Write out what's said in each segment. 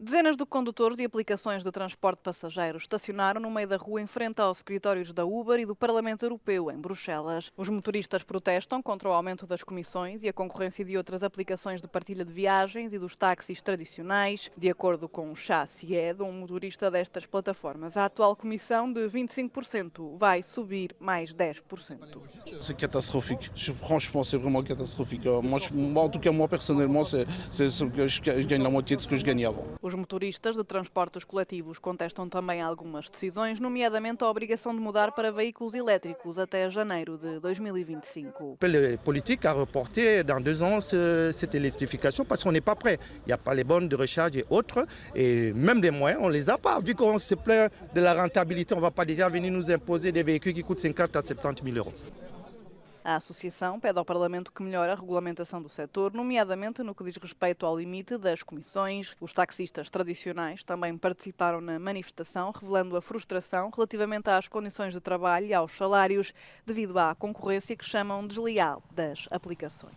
Dezenas de condutores de aplicações de transporte de passageiros estacionaram no meio da rua em frente aos escritórios da Uber e do Parlamento Europeu, em Bruxelas. Os motoristas protestam contra o aumento das comissões e a concorrência de outras aplicações de partilha de viagens e dos táxis tradicionais. De acordo com o Chassied, um motorista destas plataformas, a atual comissão de 25% vai subir mais 10%. C'est catastrophique. Franchement, c'est vraiment catastrophique. Moi, en tout cas, moi personnellement, c'est ce que je gagne la moitié de ce que je gagnais avant. Os motoristas de transportes coletivos contestam também algumas decisões, nomeadamente a obrigação de mudar para veículos elétricos até janeiro de 2025. Les politiques à reporter dans 2 ans cette électrification parce qu'on n'est pas prêt. Il n'y a pas les bornes de recharge et autres. Et même les moyens, on ne les a pas. Vu qu'on se plaint de la rentabilité, on ne va pas déjà venir nous imposer des véhicules qui coûtent 50 à 70 000 euros. A associação pede ao Parlamento que melhore a regulamentação do setor, nomeadamente no que diz respeito ao limite das comissões. Os taxistas tradicionais também participaram na manifestação, revelando a frustração relativamente às condições de trabalho e aos salários, devido à concorrência que chamam desleal das aplicações.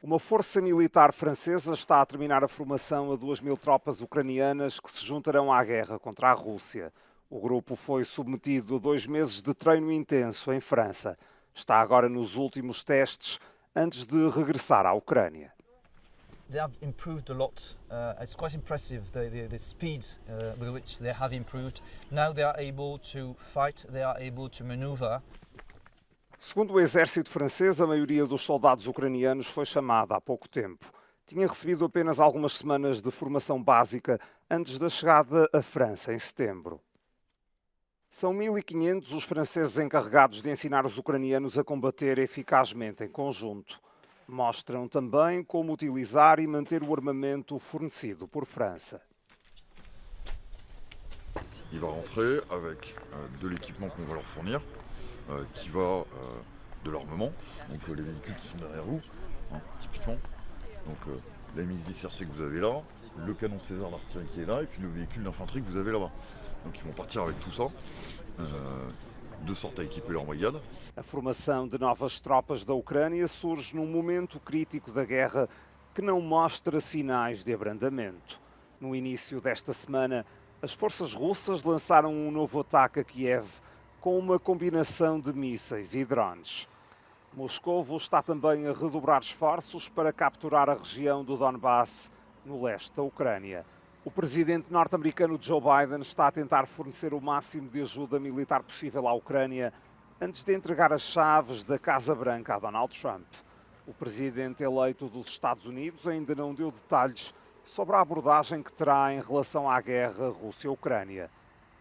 Uma força militar francesa está a terminar a formação a 2.000 tropas ucranianas que se juntarão à guerra contra a Rússia. O grupo foi submetido a 2 meses de treino intenso em França. Está agora nos últimos testes antes de regressar à Ucrânia. They have improved a lot. It's quite impressive the speed with which they have improved. Now they are able to fight, they are able to maneuver. Segundo o exército francês, a maioria dos soldados ucranianos foi chamada há pouco tempo. Tinha recebido apenas algumas semanas de formação básica antes da chegada à França em setembro. São 1.500 os franceses encarregados de ensinar os ucranianos a combater eficazmente em conjunto. Mostram também como utilizar e manter o armamento fornecido por França. Il va rentrer avec de l'équipement qu'on va leur fournir, qui va de l'armement, donc les véhicules qui sont derrière vous, typiquement. Donc la MX-10 RC que vous avez là, le canon César d'artillerie qui est là, et puis le véhicule d'infanterie que vous avez là-bas. Donc ils vont partir avec tout ça, de sorte à équiper leur brigade. A formação de novas tropas da Ucrânia surge num momento crítico da guerra que não mostra sinais de abrandamento. No início desta semana, as forças russas lançaram um novo ataque a Kiev com uma combinação de mísseis e drones. Moscovo está também a redobrar esforços para capturar a região do Donbass, no leste da Ucrânia. O presidente norte-americano Joe Biden está a tentar fornecer o máximo de ajuda militar possível à Ucrânia antes de entregar as chaves da Casa Branca a Donald Trump. O presidente eleito dos Estados Unidos ainda não deu detalhes sobre a abordagem que terá em relação à guerra Rússia-Ucrânia.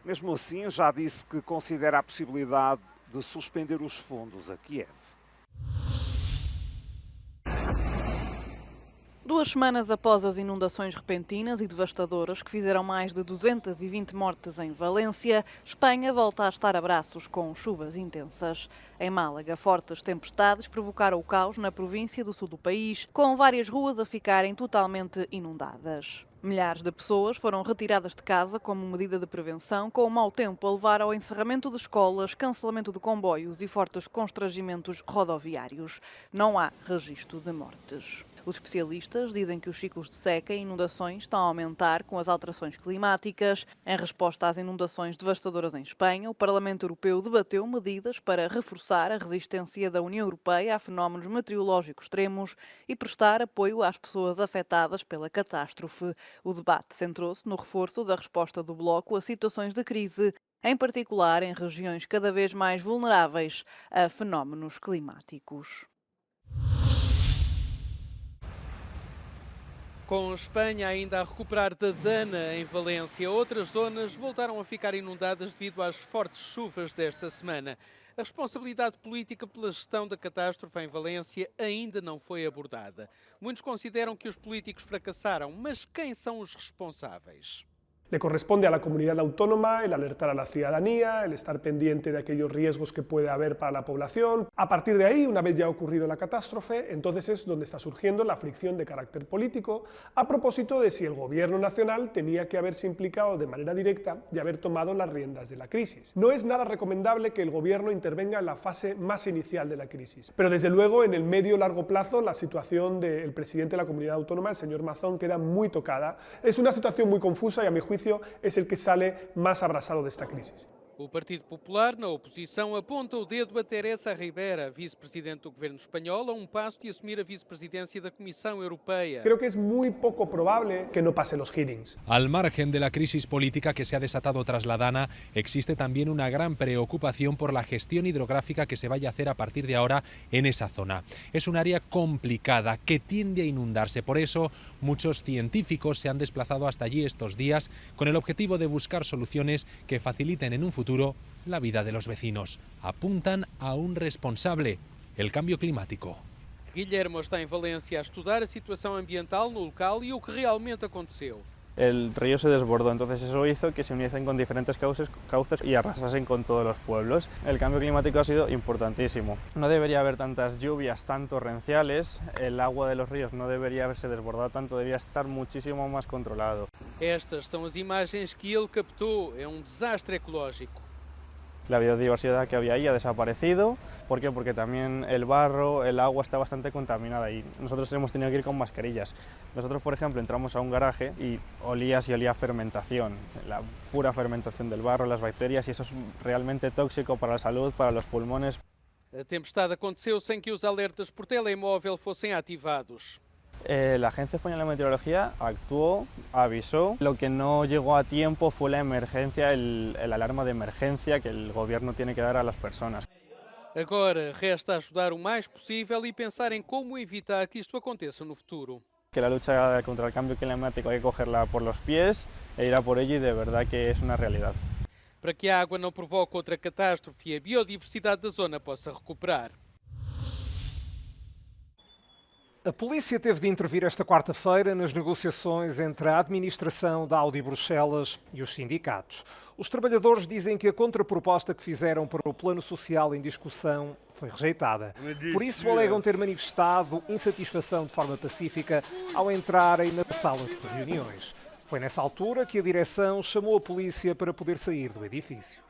Mesmo assim, já disse que considera a possibilidade de suspender os fundos a Kiev. 2 semanas após as inundações repentinas e devastadoras que fizeram mais de 220 mortes em Valência, Espanha volta a estar a braços com chuvas intensas. Em Málaga, fortes tempestades provocaram o caos na província do sul do país, com várias ruas a ficarem totalmente inundadas. Milhares de pessoas foram retiradas de casa como medida de prevenção, com o mau tempo a levar ao encerramento de escolas, cancelamento de comboios e fortes constrangimentos rodoviários. Não há registro de mortes. Os especialistas dizem que os ciclos de seca e inundações estão a aumentar com as alterações climáticas. Em resposta às inundações devastadoras em Espanha, o Parlamento Europeu debateu medidas para reforçar a resistência da União Europeia a fenómenos meteorológicos extremos e prestar apoio às pessoas afetadas pela catástrofe. O debate centrou-se no reforço da resposta do Bloco a situações de crise, em particular em regiões cada vez mais vulneráveis a fenómenos climáticos. Com a Espanha ainda a recuperar da Dana em Valência, outras zonas voltaram a ficar inundadas devido às fortes chuvas desta semana. A responsabilidade política pela gestão da catástrofe em Valência ainda não foi abordada. Muitos consideram que os políticos fracassaram, mas quem são os responsáveis? Le corresponde a la comunidad autónoma el alertar a la ciudadanía, el estar pendiente de aquellos riesgos que puede haber para la población. A partir de ahí, una vez ya ha ocurrido la catástrofe, entonces es donde está surgiendo la fricción de carácter político a propósito de si el gobierno nacional tenía que haberse implicado de manera directa y haber tomado las riendas de la crisis. No es nada recomendable que el gobierno intervenga en la fase más inicial de la crisis, pero desde luego en el medio largo plazo la situación del presidente de la comunidad autónoma, el señor Mazón, queda muy tocada. Es una situación muy confusa y a mi juicio es el que sale más abrasado de esta crisis. O Partido Popular, na oposição, aponta o dedo a Teresa Ribera, vice-presidente do governo espanhol, a passo de assumir a vicepresidencia da Comisión Europea. Creo que es muy poco probable que no pase los hearings. Al margen de la crisis política que se ha desatado tras la Dana, existe también una gran preocupación por la gestión hidrográfica que se vaya a hacer a partir de ahora en esa zona. Es un área complicada que tiende a inundarse, por eso muchos científicos se han desplazado hasta allí estos días con el objetivo de buscar soluciones que faciliten en un futuro la vida de los vecinos. Apuntan a un responsable, el cambio climático. Guilherme está em Valência a estudar a situação ambiental no local e o que realmente aconteceu. El río se desbordó, entonces eso hizo que se uniesen con diferentes cauces y arrasasen con todos los pueblos. El cambio climático ha sido importantísimo. No debería haber tantas lluvias tan torrenciales, el agua de los ríos no debería haberse desbordado tanto, debería estar muchísimo más controlado. Estas são as imagens que ele captou. É desastre ecológico. La biodiversidad que había ahí ha desaparecido. ¿Por qué? Porque también el barro, el agua está bastante contaminada y nosotros hemos tenido que ir con mascarillas. Nosotros, por ejemplo, entramos a un garaje y olía a fermentación, la pura fermentación del barro, las bacterias, y eso es realmente tóxico para la salud, para los pulmones. A tempestade aconteceu sem que os alertas por telemóvel fossem ativados. La Agencia Española de Meteorología actuó, avisó. Lo que no llegó a tiempo fue la emergencia, el alarma de emergencia que el gobierno tiene que dar a las personas. Agora resta ajudar o mais possível e pensar em como evitar que isto aconteça no futuro. Que la lucha contra el cambio climático hay que cogerla por los pies e ir a por ello, y de verdad que es una realidad. Para que a água não provoque outra catástrofe e a biodiversidade da zona possa recuperar. A polícia teve de intervir esta quarta-feira nas negociações entre a administração da Audi Bruxelas e os sindicatos. Os trabalhadores dizem que a contraproposta que fizeram para o plano social em discussão foi rejeitada. Por isso alegam ter manifestado insatisfação de forma pacífica ao entrarem na sala de reuniões. Foi nessa altura que a direção chamou a polícia para poder sair do edifício.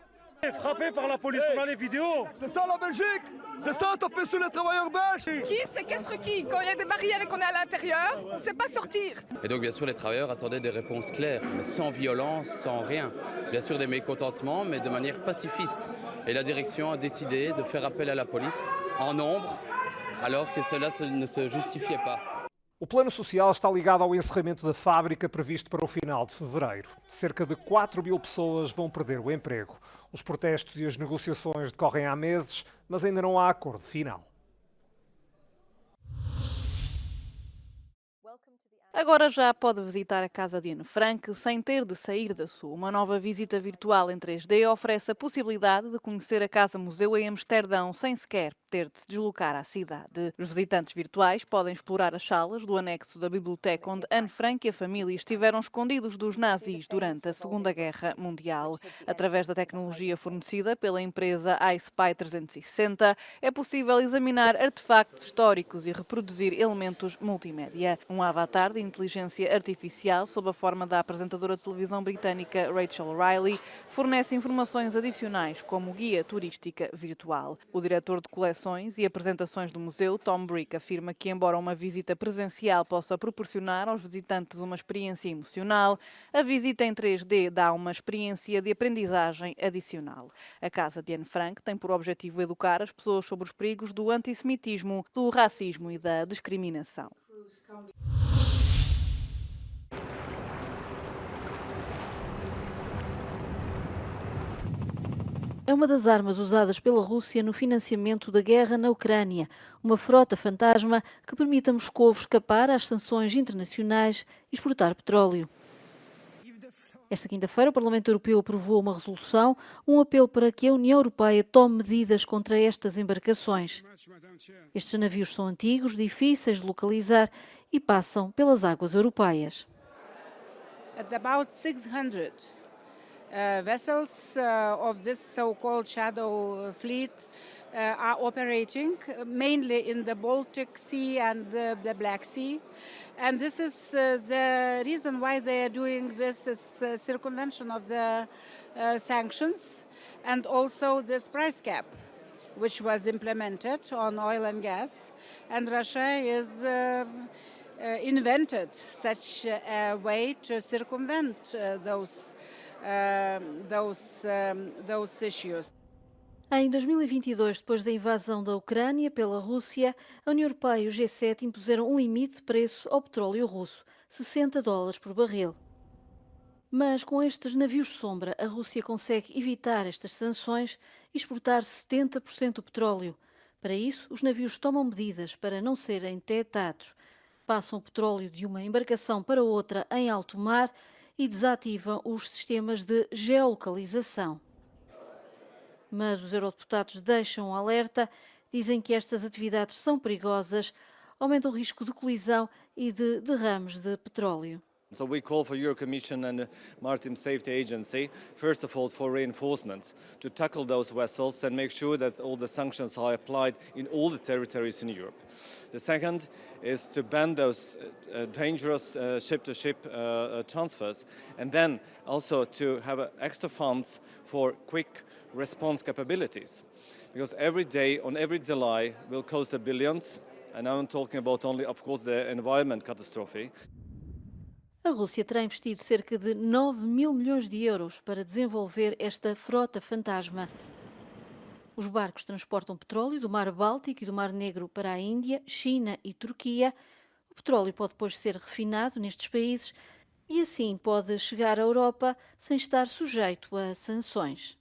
Frappé par la police, on a les vidéos. C'est ça la Belgique. C'est ça, taper sur les travailleurs belges. Qui séquestre qui? Quand il y a des barrières et qu'on est à l'intérieur, on ne sait pas sortir. Et donc bien sûr les travailleurs attendaient des réponses claires, mais sans violence, sans rien. Bien sûr des mécontentements, mais de manière pacifiste. Et la direction a décidé de faire appel à la police en nombre, alors que cela ne se justifiait pas. O plano social está ligado ao encerramento da fábrica previsto para o final de fevereiro. Cerca de 4.000 pessoas vão perder o emprego. Os protestos e as negociações decorrem há meses, mas ainda não há acordo final. Agora já pode visitar a casa de Anne Frank sem ter de sair da sua. Uma nova visita virtual em 3D oferece a possibilidade de conhecer a casa-museu em Amsterdão sem sequer ter de se deslocar à cidade. Os visitantes virtuais podem explorar as salas do anexo da biblioteca onde Anne Frank e a família estiveram escondidos dos nazis durante a Segunda Guerra Mundial. Através da tecnologia fornecida pela empresa iSpy 360, é possível examinar artefactos históricos e reproduzir elementos multimédia. Um avatar de inteligência artificial, sob a forma da apresentadora de televisão britânica Rachel Riley, fornece informações adicionais como guia turística virtual. O diretor de coleções e apresentações do museu, Tom Brick, afirma que, embora uma visita presencial possa proporcionar aos visitantes uma experiência emocional, a visita em 3D dá uma experiência de aprendizagem adicional. A Casa de Anne Frank tem por objetivo educar as pessoas sobre os perigos do antissemitismo, do racismo e da discriminação. É uma das armas usadas pela Rússia no financiamento da guerra na Ucrânia, uma frota fantasma que permite a Moscou escapar às sanções internacionais e exportar petróleo. Esta quinta-feira, o Parlamento Europeu aprovou uma resolução, um apelo para que a União Europeia tome medidas contra estas embarcações. Estes navios são antigos, difíceis de localizar e passam pelas águas europeias. at about 600 vessels of this so-called shadow fleet are operating mainly in the Baltic Sea and the Black Sea. And this is the reason why they are doing this is circumvention of the sanctions and also this price cap, which was implemented on oil and gas. And Russia is invented such a way to circumvent those issues. Em 2022, depois da invasão da Ucrânia pela Rússia, a União Europeia e o G7 impuseram um limite de preço ao petróleo russo, $60 por barril. Mas com estes navios-sombra, a Rússia consegue evitar estas sanções e exportar 70% do petróleo. Para isso, os navios tomam medidas para não serem detectados. Passam o petróleo de uma embarcação para outra em alto mar e desativam os sistemas de geolocalização. Mas os eurodeputados deixam um alerta, dizem que estas atividades são perigosas, aumentam o risco de colisão e de derrames de petróleo. So we call for your Commission and the Maritime Safety Agency, first of all, for reinforcement to tackle those vessels and make sure that all the sanctions are applied in all the territories in Europe. The second is to ban those dangerous ship-to-ship transfers, and then also to have extra funds for quick response capabilities. Because every day, on every delay, will cost billions, and I'm talking about only, of course, the environment catastrophe. A Rússia terá investido cerca de 9 mil milhões de euros para desenvolver esta frota fantasma. Os barcos transportam petróleo do Mar Báltico e do Mar Negro para a Índia, China e Turquia. O petróleo pode depois ser refinado nestes países e assim pode chegar à Europa sem estar sujeito a sanções.